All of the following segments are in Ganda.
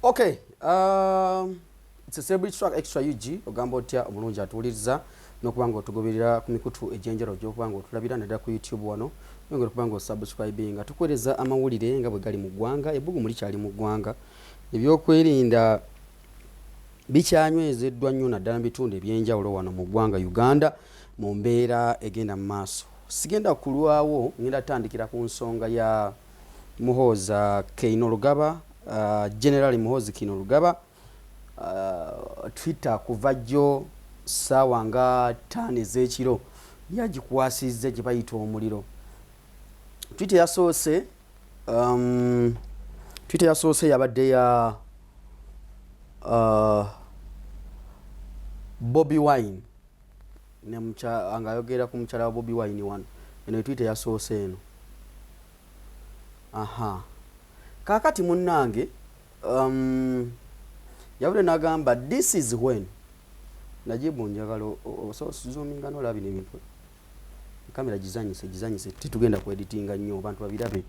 Okay, it's a celebrity track extra UG ogamba otya omulungi atuwuliriza n'okubanga otugoberera ku mikutu egy'enjawulo gy'okubanga otulabira naddala ku YouTube wano yongera okubanga osubscribinga tukuweereza amawulire nga bwe gali mu ggwanga ebbugumu likyali mu ggwanga ebyokwerinda bikyanywezeddwa nnyo naddala mu bitundu eby'enjawulo wano mu ggwanga Uganda mu mbeera egenda mu maaso. Sigenda kulwawo, ngenda tandikira ku nsonga ya Muhoozi Kino Lugaba, General Muhoozi Kino Lugaba. Twitter kuva jjo ssaawa nga 5 ez'ekiro yagikwasizza gye bayita omuliro. Twitter yasoose yabadde ya Bobi Wine nga ayogera ku mukyala wa Bobi Wine wano. Eno Twitter yasoose eno. Kaakati munnange yabule n'agamba this is when najibu njagala zoominga n'olaba bino ebintu kamera gizanyise tetugenda ku editinga nnyo abantu babirabe.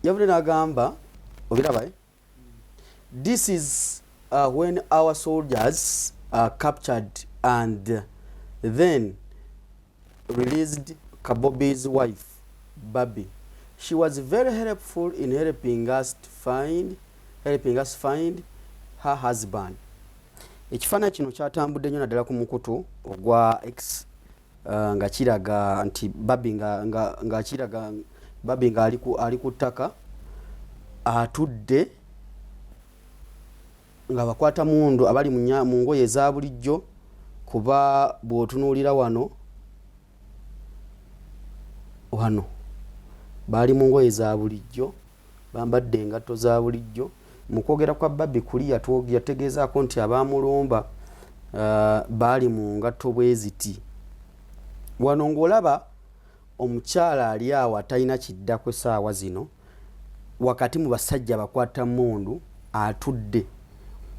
Yabule n'agamba obiraba this is when our soldiers are captured and then released Kabobi's wife Babi. She was very helpful in helping us find her husband. Ekifaananyi kino kyatambudde nnyo naddala ku mukutu ogwa X nga kiraga nti Babi nga ali ku ttaka atudde nga bakwata mundu abali mu ngoye eza bulijjo kuba bw'otunuulira wano baali mu ngoye za bulijjo bambadde engatto za bulijjo. Mu kwogera kwa Babi kuli yategeezaako nti abaamulumba baali mu ngatto bwe ziti. Wano ng'olaba omukyala ali awo atalina kiddako essaawa zino wakati mu basajja bakwata mundu atudde.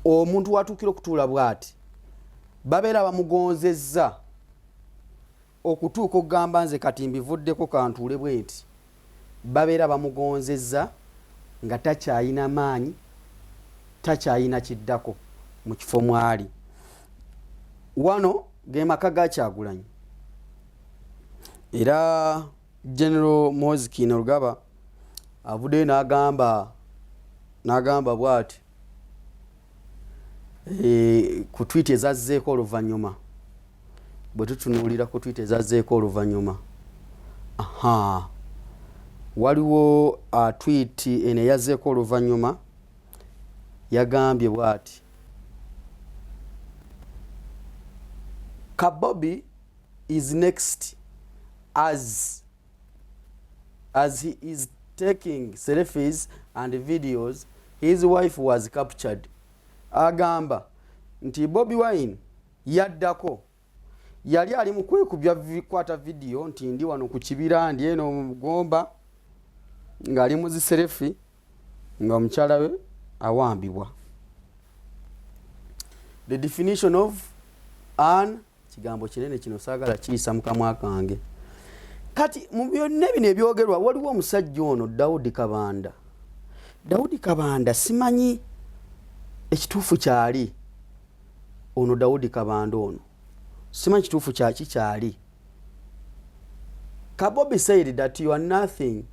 Omuntu watuukira okutuula bw'ati babeera bamugonzezza okutuuka okugamba nze kati mbivuddeko kantuule bwe nti babeera bamugonzezza nga takyayina maanyi takyayina kiddako mu kifo mwali. Wano ge maka ga Kyagulanyi era General Muhoozi Kino Lugaba avuddeyo n'agamba bw'ati ku tweet ezazzeeko oluvannyuma bwe tutunuulira ku tweet ezazzeeko oluvannyuma waliwo tweet eno eyazzeeko oluvannyuma yagambye bw'ati Kabobi is next as he is taking selfies and videos his wife was captured. Agamba nti Bobi Wine yaddako yali ali mu kwekubya kwata video nti ndi wano ku kibira ndi eno mugomba ng'ali mu ziserefi nga omukyala we awambibwa. The definition of an kigambo kinene kino saagala kiyisa mu kamwa kange. Kati mu byonna bino ebyogerwa waliwo omusajja ono Daudi Kabanda simanyi ekituufu kyali ono Daudi Kabanda ono simanyi kituufu kyali. Kabobi said that you are nothing.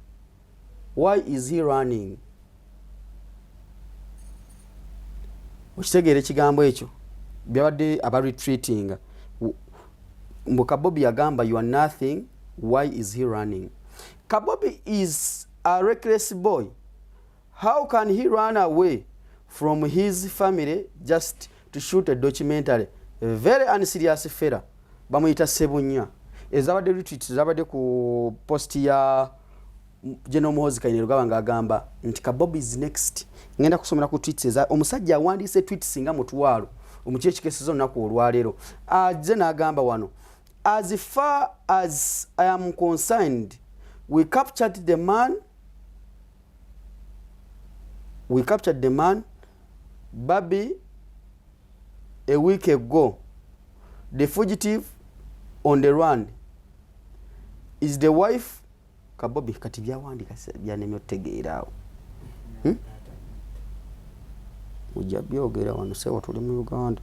Why is he running? Okitegeera ekigambo ekyo byabadde abaretreatinga. Mbu Kabobi yagamba you are nothing. Why is he running? Kabobi is a reckless boy. How can he run away from his family just to shoot a documentary? A very unserious fella. Bamuyita Sebunya. Ezabadde retweet zabadde ku post ya General Muhoozi Kino Lugaba ng'agamba nti Kabobi is next. Ngenda kusomera ku tweets eza omusajja awandiise tweets singa mutwalo omukye kikesezo olunaku olwaleero ajje n'agamba wano as far as I am concerned we captured the man Babi a week ago. The fugitive on the run is the wife Kabobi. Kati byawandiika byanemye otegeera awo ujja byogera wano sewa tuli mu Uganda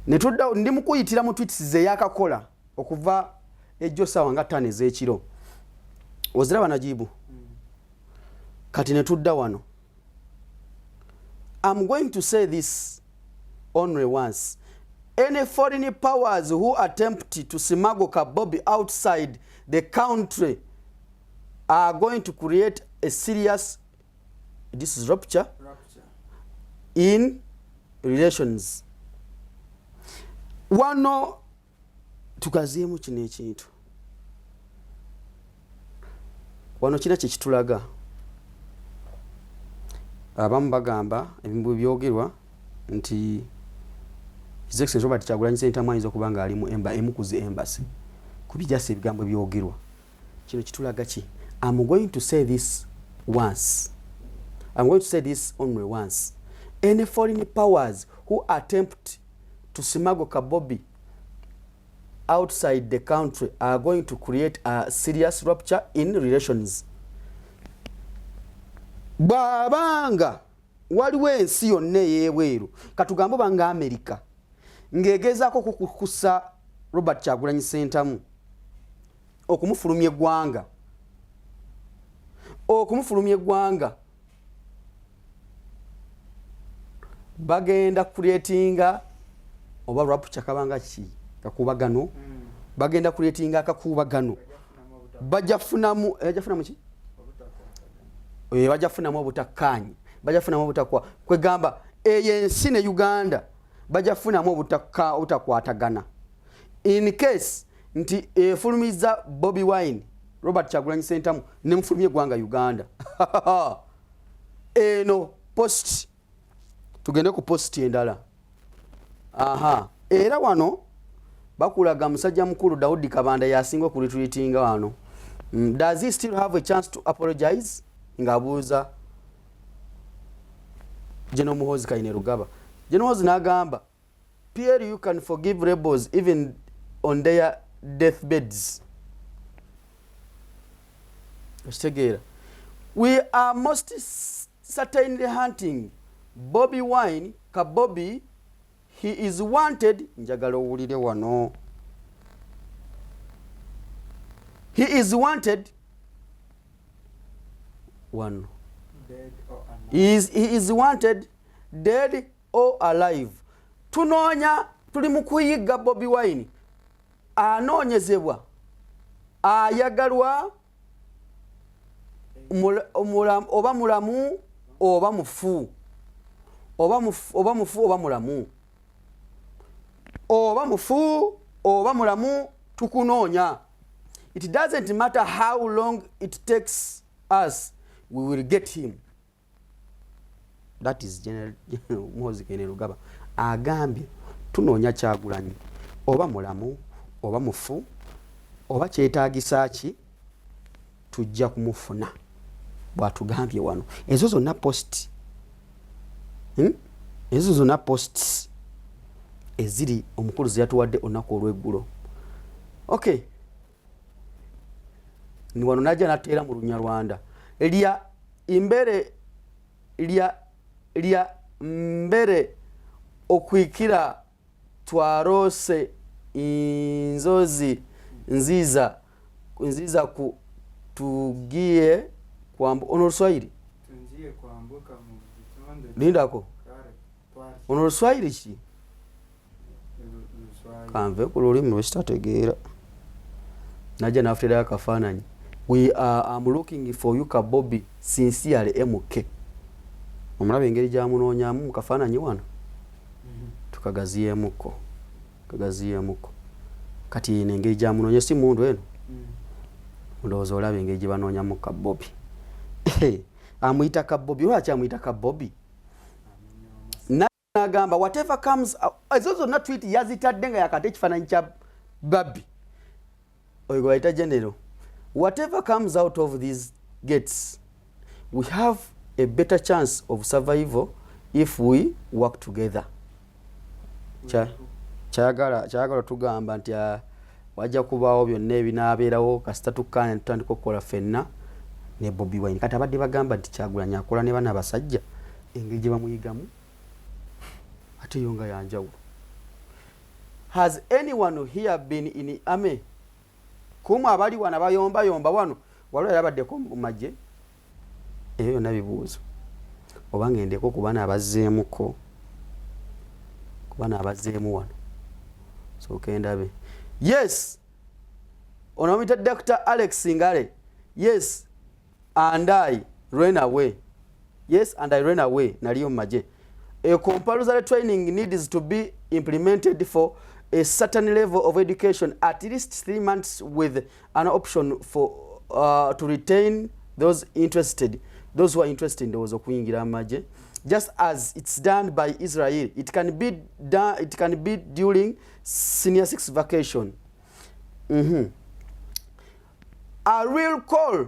ne tudda ndi mukuyitira mu tweets ze yakakola okuva ejjo sawa nga 5 ez'ekiro oziraba najibu kati ne tudda wano. I'm going to say this only once. Any foreign powers who attempt to smuggle Kabobi outside the country are going to create a serious disruption in relations. Wano tukaziemu kino ekintu. Wano kina kyekitulaga. Abamu bagamba ebintu byogerwa nti His Excellency Robert Kyagulanyi Ssentamu ayinza okuba nga ali mu emukuzi embassy kubijasa ebigambo byogerwa. Kino kitulaga ki? I'm going to say this once. I'm going to say this only once. Any foreign powers who attempt to smuggle Kabobi outside the country are going to create a serious rupture in relations. Babanga waliwo ensi yonna ey'ebweru katugambo banga America ng'egezaako kukusa Robert Kyagulanyi Ssentamu okumufulumya eggwanga bagenda creatinga oba rupture kabanga ki kakubagano bagenda creatinga akakubagano bajafunamu ki bajafunamu obutakkaanyi bajafunamu obutakwa kwegamba eyensi ne Uganda bajafunamu obutakwatagana in case nti efulumiza Bobi Wine Robert Kyagulanyi Ssentamu ne mufulumya eggwanga Uganda. Eno post tugende ku post endala. Era wano bakulaga musajja mukulu Daudi Kabanda yasinga ku retweetinga wano. Does he still have a chance to apologize? Ngabuuza General Muhoozi Kainerugaba. General Muhoozi n'agamba Pierre, you can forgive rebels even on their deathbeds. We are most certainly hunting Bobi Wine, Kabobi. He is wanted. Njagala owulire wano. He is wanted. One. He is wanted, dead or alive. Tunoonya tuli mu kuyiga Bobi Wine. Anoonyezebwa. Ayagalwa oba mulamu oba mufu. Oba mufu oba mulamu. Oba mufu oba mulamu tukunoonya. It doesn't matter how long it takes us, we will get him. That is General Muhoozi Kainerugaba. Agambye tunoonya Kyagulanyi oba mulamu oba mufu oba kyetaagisa ki tujja kumufuna bw'atugambye wano. Ezo zonna post ezo zonna posts eziri omukulu zeyatuwadde olunaku olw'eggulo. Okay, ni wano najja nateera mu Lunyarwanda lya mbere okwikira twarose inzozi nziza ku tugie kwambu ono Luswahili tunjie kwambuka mu kitonde lindako ono Luswahili ki kanve ku lulimi lwekitategeera najja nafuteera akafaananyi. I'm looking for you Kabobi sincerely MK. Omulaba engeri gyamunoonyamu mu kafaananyi wano tukagaziyemuko kati eno engeri gyamunoonya si mundu eno ndowooza olaba engeri gye banoonyamu Kabobi. Amuyita Kabobi. Lwaki amuyita Kabobi? Nagamba whatever comes ezo zonna tweet yazitadde nga yakate ekifaananyi kya Babi oyo ayita General. Whatever comes out of these gates, we have a better chance of survival if we work together. Kyagala tugamba nti wajja kubaawo byonna ebinaabeerawo kasita tukkaanya tutandika okukola ffenna ne Bobi Wine. Kati abadde bagamba nti Kyagulanyi akola ne bana basajja engeri gye bamuyigamu ate yonga yanjawulo. Has anyone here been in army? Kumu abali wana bayomba yomba wano waliwo yabaddeko mu magye? Eyo yonna bibuuzo. Oba ngendeko ku bana abazzeemuko, ku bana abazzeemu wano. Sooka ndabe. Yes, onomita Dr. Alex Ngale. Yes, and I ran away. Yes, and I ran away. Naliyo mu magye. A compulsory training needs to be implemented for a certain level of education, at least 3 months, with an option for to retain those who are interested in those okuyingira amaje, just as it's done by Israel. It can be during senior 6 vacation. A real call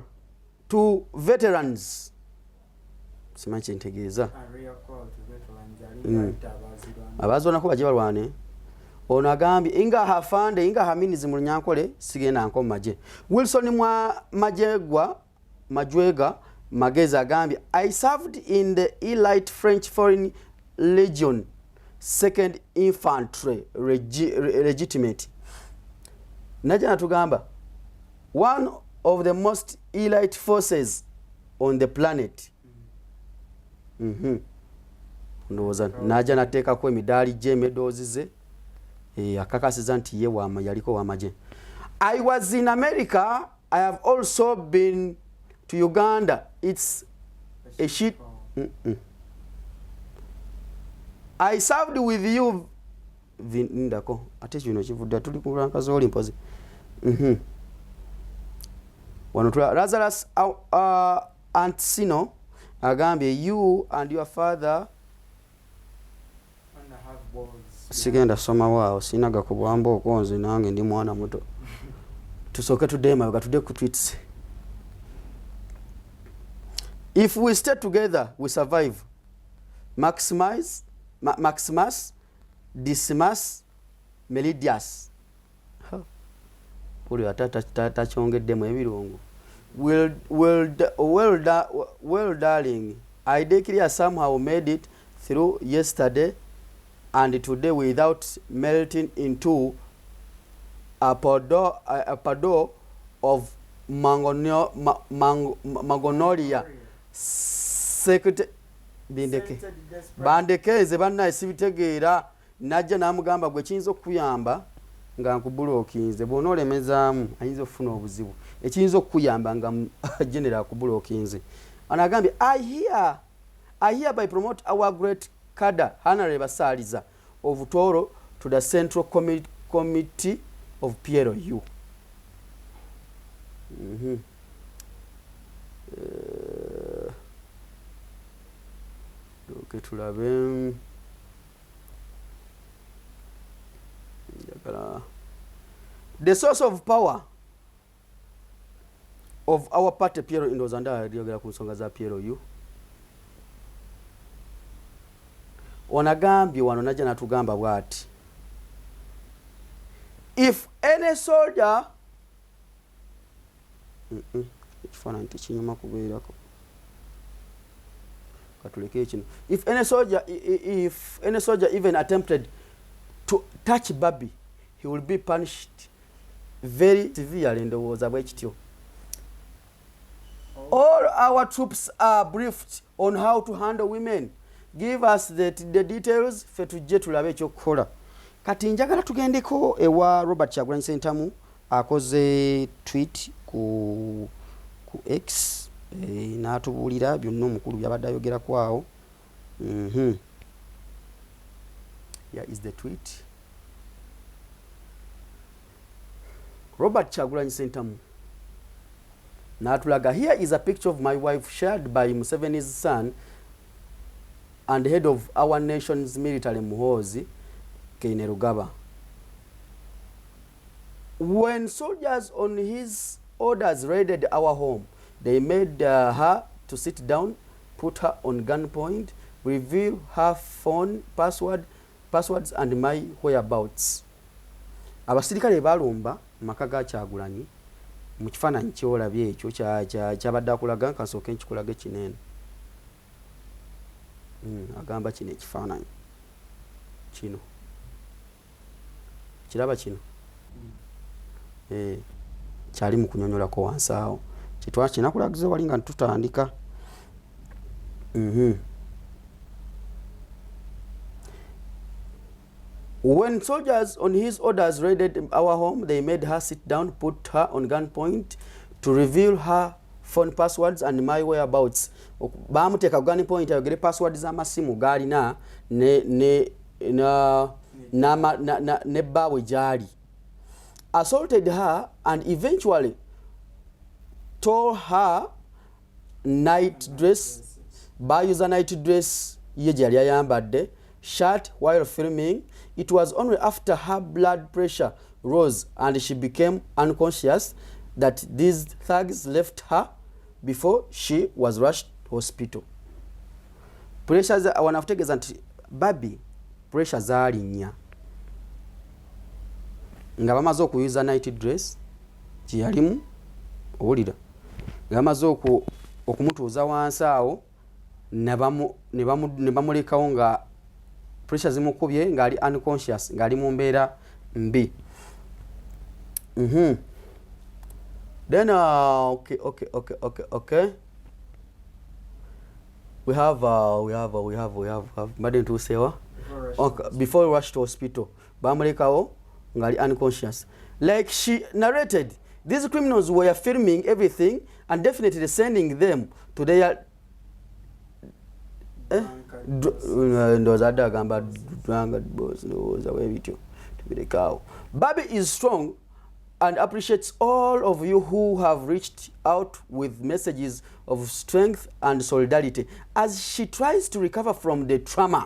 to veterans. Simanchi ntegeeza. A real call to veterans. Abazonako baje balwane. Ono agambye inga hafande inga haminizi mu Lunyankole sigenda nko maje. Wilson mwa Majwega Mageza agambye, I served in the elite French Foreign Legion 2nd Infantry Regiment. Naja natugamba, one of the most elite forces on the planet. Ndoza naja nateka kwa medali je medals ze. Akakasiza nti ye wama yaliko wamaje. I was in America. I have also been to Uganda. It's a shit. I served with you ndako ate kino kivudde tuli ku rankazo Olympus. Wano tula Lazarus Antsino agambye, you and your father have balls. Sigenda soma wao sinaga kubwamba okonze nange ndi mwana muto. Tusoke tudema gatudde ku tweets. If we stay together, we survive. Maximus Decimus Melidius. Puli atata chongeddemu ebirungu. Well, darling, I declare somehow made it through yesterday and today without melting into a puddle of Magnolia. Secret bandekeze banna esibitegeera najja namugamba gwe kiyinza okuyamba nga nkubulookinze bw'ona olemezaamu ayinza okufuna obuzibu ekiyinza okuyamba nga general akubulookinze. Anagambye, I hereby promote our great cadre Honorable Basaaliza of Toro to the Central Committee of PLU. Okay, tulabe. The source of power of our party PLU indozanda yogera ku nsonga za PLU. Onagambye wano najja natugamba bwati, if any soldier ekifaananyi tekinyuma kubeerako katuleke kino, if any soldier even attempted to touch Babi, he will be punished very severely. Ndowooza bwe kityo. All our troops are briefed on how to handle women. Give us the details fe tujje tulabe ekyokukola. Kati njagala tugendeko ewa Robert Kyagulanyi Ssentamu akoze tweet ku X n'atubuulira byonna omukulu byabadde ayogerako awo. Here is the tweet. Robert Kyagulanyi Ssentamu n'atulaga, here is a picture of my wife shared by Museveni's son and head of our nation's military, Muhoozi Kainerugaba. When soldiers on his orders raided our home, they made her to sit down, put her on gunpoint, reveal her phone passwords and my whereabouts. Abasirikale balumba maka ga Kyagulanyi mu kifaananyi kyolabye ekyo kyabadde akulaga nkasooke nkikulaga kinene. Agamba kino ekifaananyi. kino kiraba kino kyali mu kunyonyolako wansi awo kinakulagiza wali nga tutandika. When soldiers on his orders raided our home, they made her sit down, put her on gunpoint to reveal her phone passwords and my whereabouts. Bamuteka gunpoint ayogere passwords z'amasimu galina ne bawe jali. Assaulted her and eventually tore her night dress, bayuza night dress ye jali ayambadde, shot while filming. It was only after her blood pressure rose and she became unconscious that these thugs left her before she was rushed to hospital. Pressures wanafutegeza nti babi pressure zaalinya nga bamaze okuyuza night dress gyeyalimu owulira nga bamaze okumutuuza wansi awo ne bamulekawo nga pressure zimukubye ngali unconscious ngali mu mbeera mbi. Then okay. We have Madden to say before we rush to hospital. Bamulekawo ngali unconscious. Like she narrated, these criminals were filming everything and definitely sending them to their Babi is strong and appreciates all of you who have reached out with messages of strength and solidarity as she tries to recover from the trauma.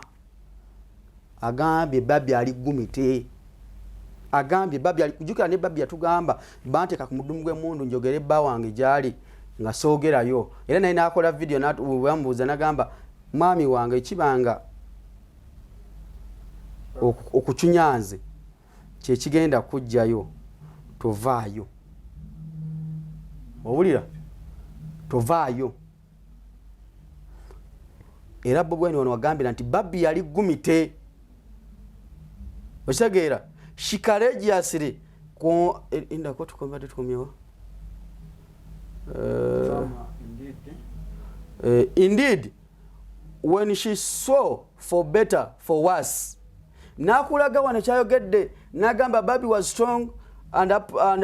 Agambye Babi ali gumite. Agambye Babi ali kujukira ne Babi yatugamba banteka ku mudumu gw'emundu njogere bba wange gyali nga soogerayo. Era naye nakola video wambuuza nagamba mwami wange kibanga okuchunyanze kye kigenda kujjayo tovaayo. Owulira tovaayo. Era bobweni wano wagambira nti Babi yali gumite. Okitegera shikareji asiri ko inda ko tukomba tukomyewa. Indeed, when she saw for better for worse, nakulaga wane kyayogedde nagamba Babi was strong and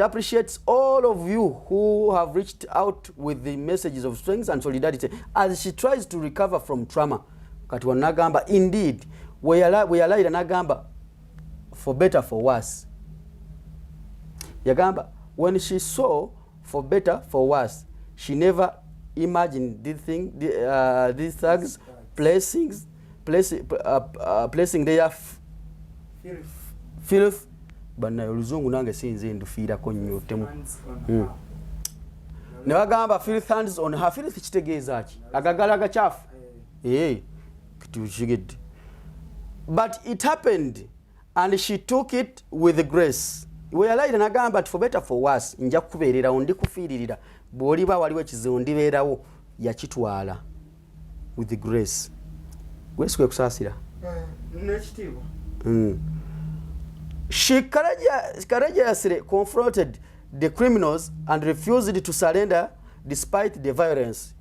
appreciates all of you who have reached out with the messages of strength and solidarity as she tries to recover from trauma. Kati wanagamba indeed we yalayira nagamba for better for worse. Yagamba when she saw for better for worse, she never imagined these thugs placing their filth. Bana oluzungu nange sinze ndufiirako nnyo temu. Ne bagamba filth hands on her. Filth kitegeeza ki? Agagala agakyafu. Kitushigedde. But it happened and she took it with grace. We yalayira nagamba for better for worse nja kubeererawo ndi kufiiririra bw'oliba waliwo ekizibu ndibeerawo yakitwala with grace. Grace kwe kusaasira n'ekitiibwa. She courageously confronted the criminals and refused to surrender despite the violence.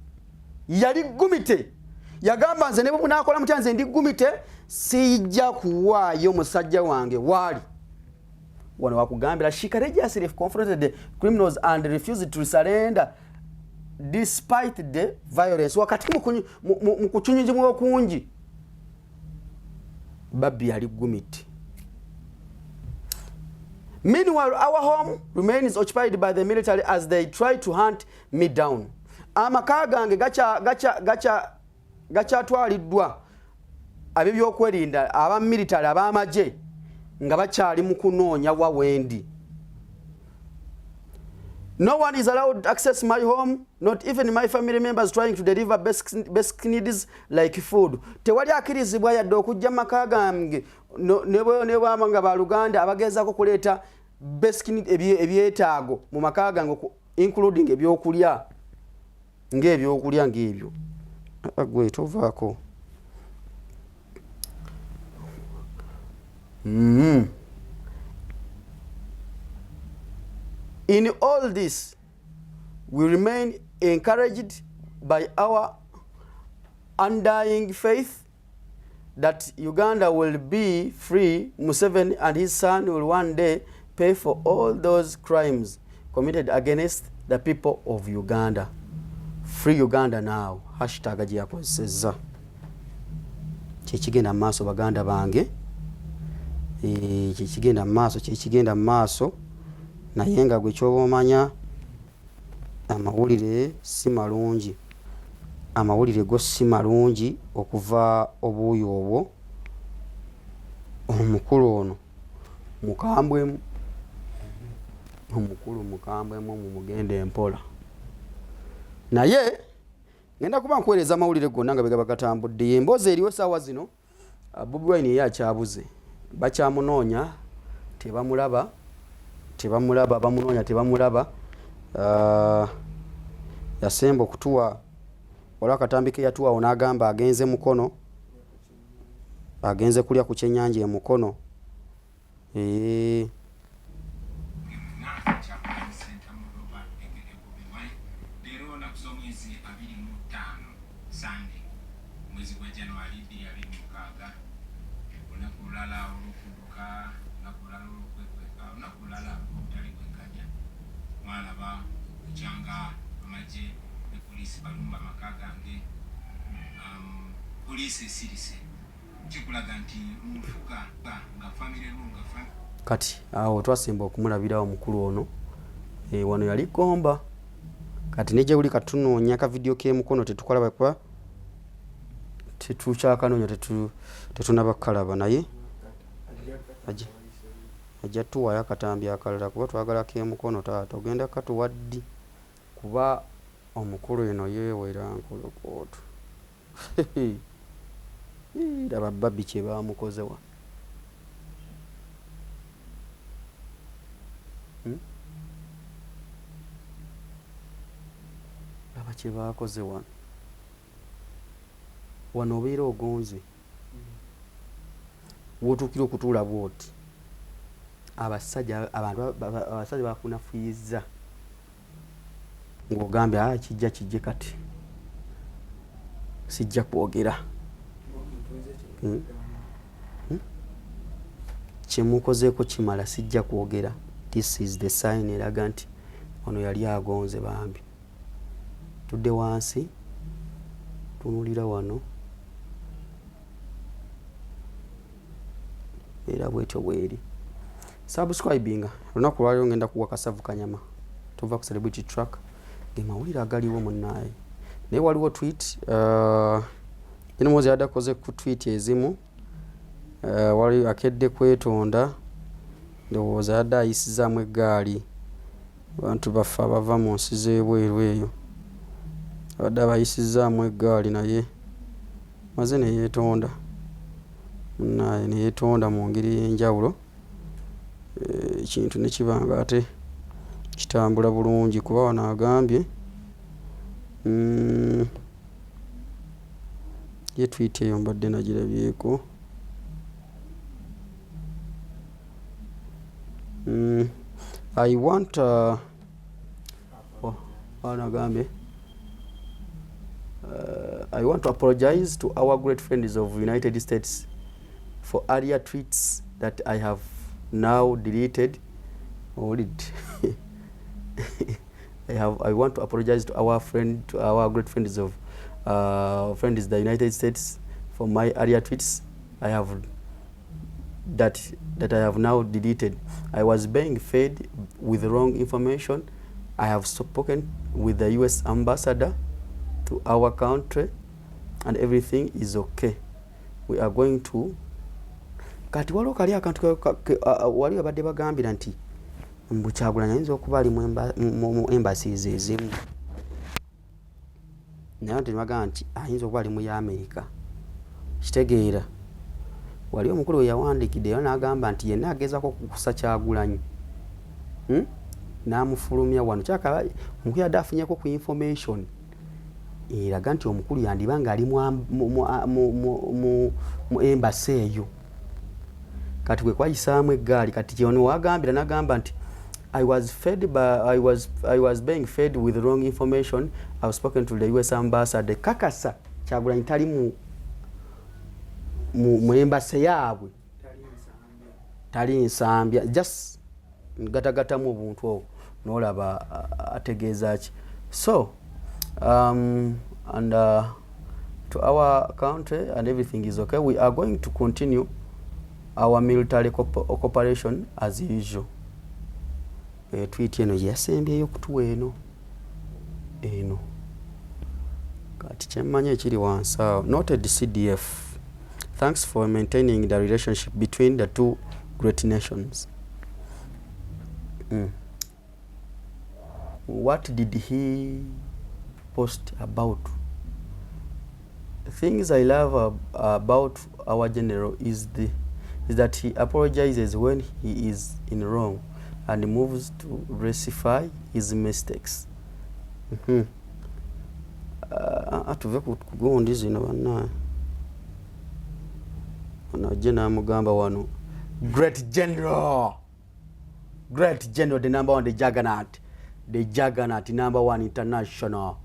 Yali gumite. Yagamba nze ne bwe munaakola mutya nze ndi gumite sijja kuwaayo musajja wange waali. Wano wakugambira she courageously confronted the criminals and refused to surrender despite the violence. Wakati mu kuchunyizibwa okungi Babi yali gumite. Meanwhile, our home remains occupied by the military as they try to hunt me down. Amaka gange gakyatwaliddwa ab'ebyokwerinda aba military ab'amagye nga bakyali mu kunoonya wawendi. No one is allowed to access my home, not even my family members trying to deliver basic needs like food. Tewali akirizibwa yadde okujja maka gange ne bwama nga baluganda abagezaako kuleeta basic ebyetaago mu maka gange including ebyokulya ng'ebyo. Agwe tovaako. In all this, we remain encouraged by our undying faith that Uganda will be free. Museveni and his son will one day pay for all those crimes committed against the people of Uganda. Free Uganda now. Hashtag gyakozesezza. Kyekigenda mu maaso baganda bange. Kyekigenda mu maaso naye nga gwe kyoba omanya amawulire si malungi. Amawulire go si malungi okuva obuuyi obwo. Omukulu ono mukambwemu. Omukulu mukambwemu mumugende empola. Naye ngenda kuba nkuweereza amawulire gonna nga bega bagatambudde. Emboozi eriwo essaawa zino Bobi Wine ye akyabuze. Bakyamunoonya tebamulaba. Bamunoonya tebamulaba. Yasemba okutuwa olwa katambike yatuwa onagamba agenze mukono. Agenze kulya ku kyennyanja e Mukono. Kati awo twasimba okumulabira omukulu ono wano yali Gomba. Kati neje uli katunoonya ka video ke Mukono tetukalaba kwa tetukyakanonya tetunaba kalaba naye ajja tuwa yakatambi akalala kuba twagala ke Mukono taata ogenda katuwaddi kuba omukulu eno yeewera nkolokooto. Laba babbi kye baamukozewa. Laba kye baakoze wano obeera ogonze. Wootuukira okutuula bw'oti abasajja bakunafuyiza ng'ogambye kijje kati sijja kwogera. Kyemukozeeko kimala sijja kwogera. This is the sign eraga nti ono yali agonze bambi. Tudde wansi tunulira wano era bwetyo bweri. Subscribinga lunaku lwaliro ngenda kuwa Kasavu Kanyama tuva ku Celebrity Track ge mawulire agaliwo munnaye. Naye waliwo tweet Mozi yadakoze ku tweet ezimu wali akedde kwetonda ndowooza yadde ayisizaamu eggaali abantu baffe abava mu nsi z'ebweru eyo abadde abayisizaamu eggaali naye maze ne yeetonda munnaye ne yeetonda mu ngeri y'enjawulo. Ekintu ne kibanga ate kitambula bulungi kuba wano agambye ye tweet eyo mbadde nagirabyeko. I want I want to apologize to our great friends of United States for earlier tweets that I have now deleted. I want to apologize to our great friends of the United States for my earlier tweets I have that I have now deleted. I was being fed with wrong information. I have spoken with the US ambassador to our country and everything is okay. We are going to kati waliwo kali akantu waliwo badde bagambira nti Kyagulanyi ayinza okuba ali mu embassies ezimu naye tebagamba nti ayinza okuba ali mu y'Amerika. Kitegeera wali omukulu we yawandiikidde era n'agamba nti yenna agezaako okukusa Kyagulanyi n'amufulumya wano kyakaba omukulu yadde afunyeko ku information eraga nti omukulu yandiba ng'ali mu embassy eyo kati kwe kwayisaamu eggaali kati kyono wagambira nagamba nti I was being fed with wrong information. I've spoken to the US ambassador. Kakasa Kyagulanyi tali mu embassy yaabwe tali nsambya just gatagatamu obuntu obwo n'olaba ategeeza ki. So and to our country and everything is okay. We are going to continue our military cooperation as usual. Tweet eno yasembyeyo kutuwa eno kati kyemmanya ekiri wansi awo. Noted CDF, thanks for maintaining the relationship between the two great nations. What did he post about? Things I love about our general is that he apologizes when he is in wrong and moves to rectify his mistakes. Atuve kugundi zino bana jena mugamba wano great general, the number one, the juggernaut number one international.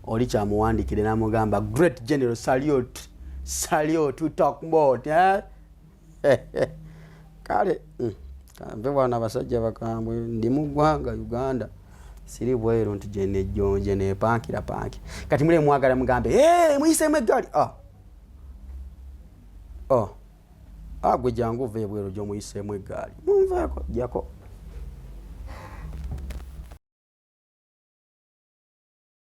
Oli kyamuwandikire namugamba great general, salute we talk about kale kambe bwana abasajja bakambwe ndi mu ggwanga Uganda siri bweru nti jene ne pankira kati mule mwagala mugambe muyisemu eggali gwe jangu ve bweru gyo muyisemu eggali mumvaako jako